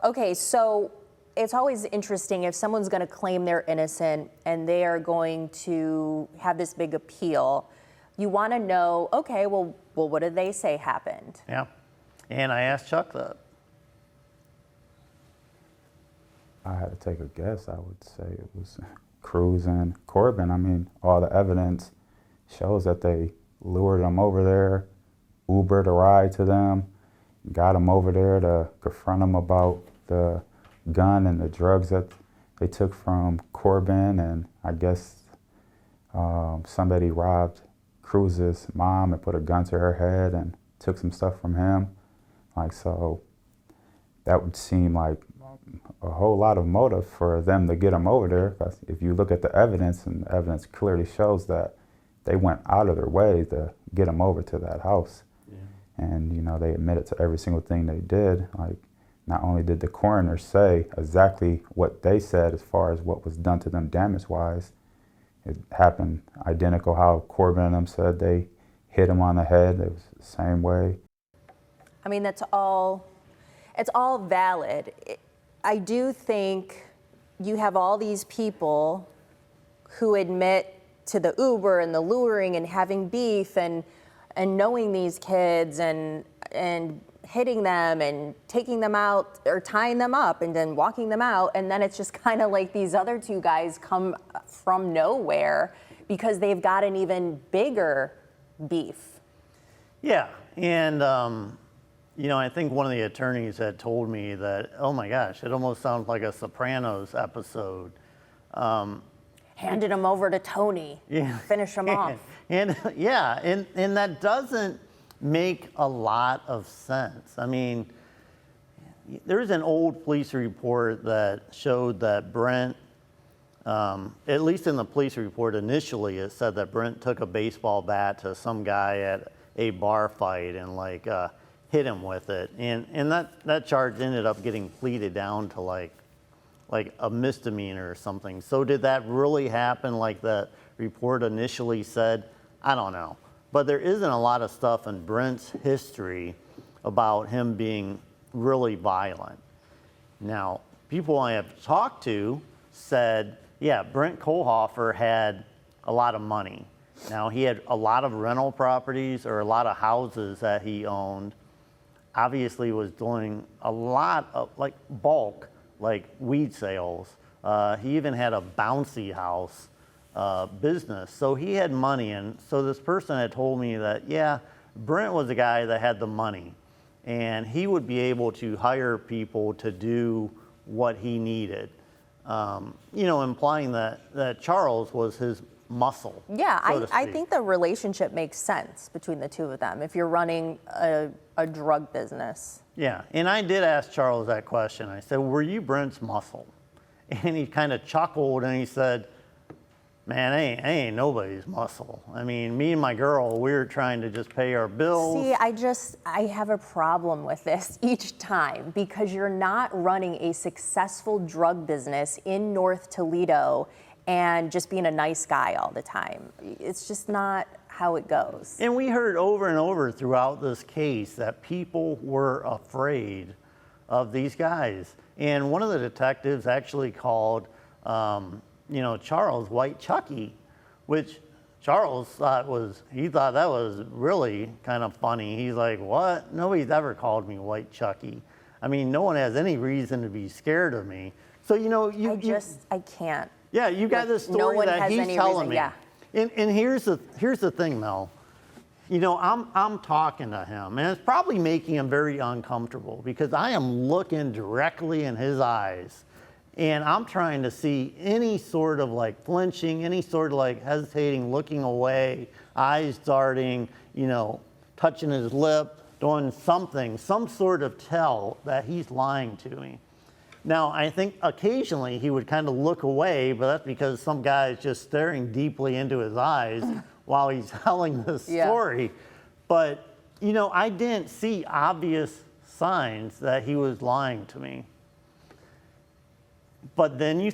Okay, so it's always interesting if someone's going to claim they're innocent and they are going to have this big appeal. You want to know, okay, well, what did they say happened? Yeah, and I asked Chuck that. I had to take a guess. I would say it was Cruz and Corbin. I mean, all the evidence shows that they lured them over there, Ubered a ride to them, got them over there to confront them about the gun and the drugs that they took from Corbin. And I guess somebody robbed Cruz's mom and put a gun to her head and took some stuff from him. Like, so that would seem like a whole lot of motive for them to get him over there. Because if you look at the evidence, and the evidence clearly shows that they went out of their way to get him over to that house. Yeah. And, they admitted to every single thing they did. Like, Not only did the coroner say exactly what they said as far as what was done to them damage-wise, it happened identical how Corbin and them said they hit him on the head. It was the same way. I mean, it's all valid. I do think you have all these people who admit to the Uber and the luring and having beef and knowing these kids and hitting them and taking them out or tying them up and then walking them out. And then it's just kind of like these other two guys come from nowhere because they've got an even bigger beef. Yeah, and I think one of the attorneys had told me that, oh my gosh, it almost sounds like a Sopranos episode. Handed him over to Tony, finish him off. And that doesn't make a lot of sense. I mean, there's an old police report that showed that Brent, at least in the police report initially, it said that Brent took a baseball bat to some guy at a bar fight and hit him with it. And that charge ended up getting pleaded down to like a misdemeanor or something. So did that really happen like the report initially said? I don't know. But there isn't a lot of stuff in Brent's history about him being really violent. Now, people I have talked to said, yeah, Brent Kohlhofer had a lot of money. Now, he had a lot of rental properties or a lot of houses that he owned. Obviously was doing a lot of bulk, like weed sales. He even had a bouncy house business. So he had money. And so this person had told me that, yeah, Brent was a guy that had the money and he would be able to hire people to do what he needed. Implying that Charles was his muscle. Yeah, I think the relationship makes sense between the two of them if you're running a drug business. Yeah, and I did ask Charles that question. I said, were you Brent's muscle? And he kind of chuckled and he said, man, I ain't nobody's muscle. I mean, me and my girl, we were trying to just pay our bills. See, I have a problem with this each time because you're not running a successful drug business in North Toledo and just being a nice guy all the time. It's just not how it goes. And we heard over and over throughout this case that people were afraid of these guys. And one of the detectives actually called, Charles White Chucky, which Charles thought that was really kind of funny. He's like, what? Nobody's ever called me White Chucky. I mean, no one has any reason to be scared of me. So, I can't. Yeah, you got this story that he's telling me. Yeah. And here's the thing, Mel. I'm talking to him, and it's probably making him very uncomfortable because I am looking directly in his eyes, and I'm trying to see any sort of flinching, any sort of hesitating, looking away, eyes darting, touching his lip, doing something, some sort of tell that he's lying to me. Now, I think occasionally he would kind of look away, but that's because some guy is just staring deeply into his eyes while he's telling this story. But, I didn't see obvious signs that he was lying to me. But then you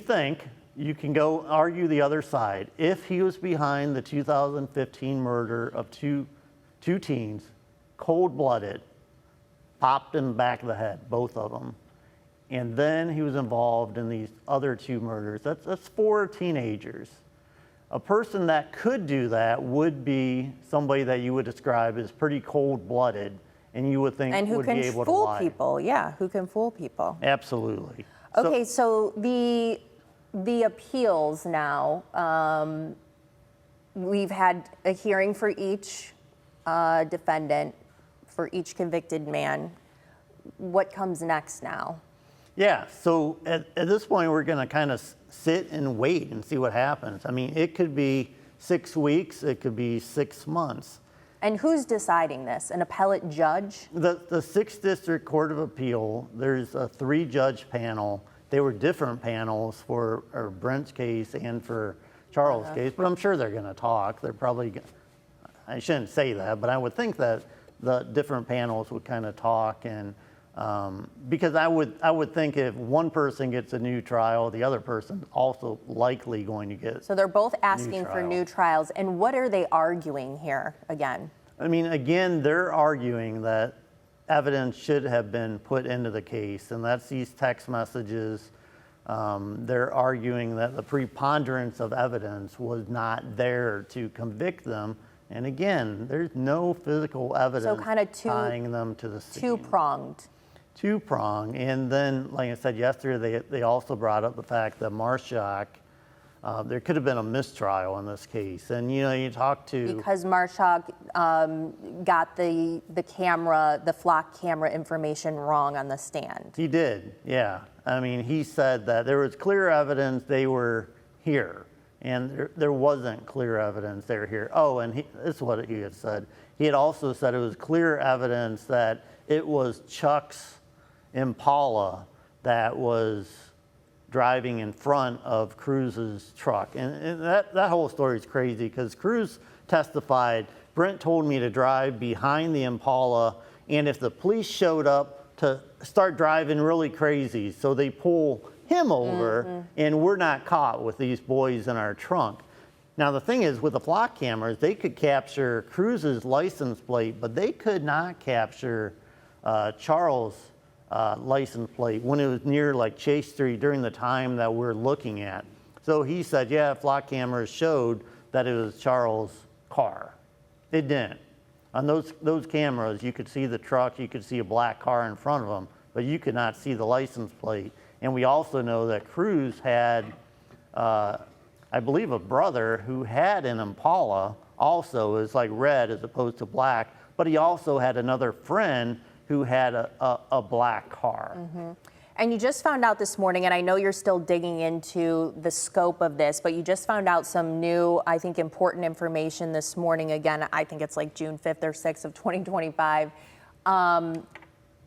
can go argue the other side. If he was behind the 2015 murder of two teens, cold-blooded, popped in the back of the head, both of them, and then he was involved in these other two murders. That's 4 teenagers. A person that could do that would be somebody that you would describe as pretty cold-blooded, and you would think would be able to lie. And who can fool people, who can fool people. Absolutely. Okay, so the appeals now, we've had a hearing for each defendant, for each convicted man. What comes next now? Yeah, so at this point, we're going to kind of sit and wait and see what happens. I mean, it could be 6 weeks, it could be 6 months. And who's deciding this? An appellate judge? The 6th District Court of Appeal, there's a 3-judge panel. They were different panels for Brent's case and for Charles' case, but I'm sure they're going to talk. They're probably, I shouldn't say that, but I would think that the different panels would kind of talk and Because I would think if one person gets a new trial, the other person also likely going to get. So they're both asking for new trials. And what are they arguing here again? I mean, again, they're arguing that evidence should have been put into the case, and that's these text messages. They're arguing that the preponderance of evidence was not there to convict them. And again, there's no physical evidence tying them to the scene. Two-pronged. Two-pronged. And then, like I said yesterday, they also brought up the fact that Marshak, there could have been a mistrial in this case. And you talk to... Because Marshak got the camera, the flock camera information wrong on the stand. He did, yeah. I mean, he said that there was clear evidence they were here, and there wasn't clear evidence they were here. Oh, and this is what he had said. He had also said it was clear evidence that it was Chuck's Impala that was driving in front of Cruz's truck. And that whole story is crazy because Cruz testified, Brent told me to drive behind the Impala, and if the police showed up, to start driving really crazy. So they pull him over, and we're not caught with these boys in our trunk. Now, the thing is, with the flock cameras, they could capture Cruz's license plate, but they could not capture Charles' license plate when it was near like Chase Street during the time that we're looking at. So he said, yeah, flock cameras showed that it was Charles' car. It didn't. On those cameras, you could see the truck, you could see a black car in front of them, but you could not see the license plate. And we also know that Cruz had, I believe, a brother who had an Impala, also is like red as opposed to black, but he also had another friend who had a black car. And you just found out this morning, and I know you're still digging into the scope of this, but you just found out some new, I think, important information this morning. Again, I think it's like June 5th or 6th of 2025,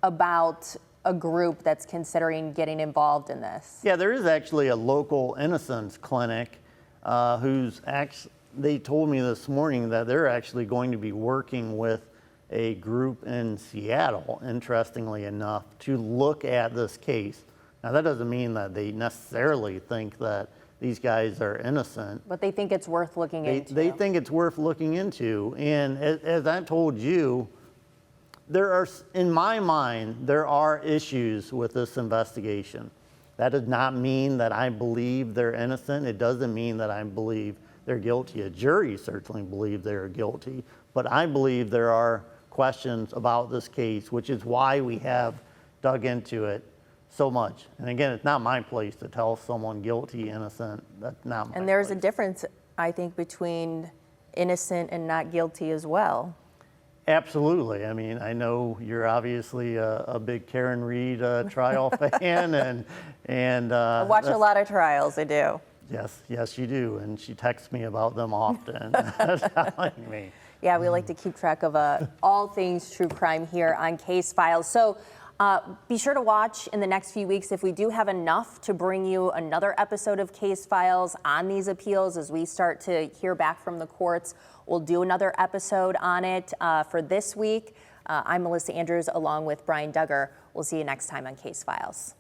about a group that's considering getting involved in this. Yeah, there is actually a local Innocence clinic they told me this morning that they're actually going to be working with a group in Seattle, interestingly enough, to look at this case. Now, that doesn't mean that they necessarily think that these guys are innocent. But they think it's worth looking into. They think it's worth looking into. And as I told you, in my mind, there are issues with this investigation. That does not mean that I believe they're innocent. It doesn't mean that I believe they're guilty. A jury certainly believes they're guilty. But I believe there are questions about this case, which is why we have dug into it so much. And again, it's not my place to tell someone guilty, innocent. That's not my And there's place. a difference, I think, between innocent and not guilty as well. Absolutely. I mean, I know you're obviously a big Karen Reed trial fan, and I watch a lot of trials, I do. Yes, you do. And she texts me about them often, telling me. Yeah, we like to keep track of all things true crime here on Case Files. So be sure to watch in the next few weeks if we do have enough to bring you another episode of Case Files on these appeals as we start to hear back from the courts. We'll do another episode on it for this week. I'm Melissa Andrews along with Brian Duggar. We'll see you next time on Case Files.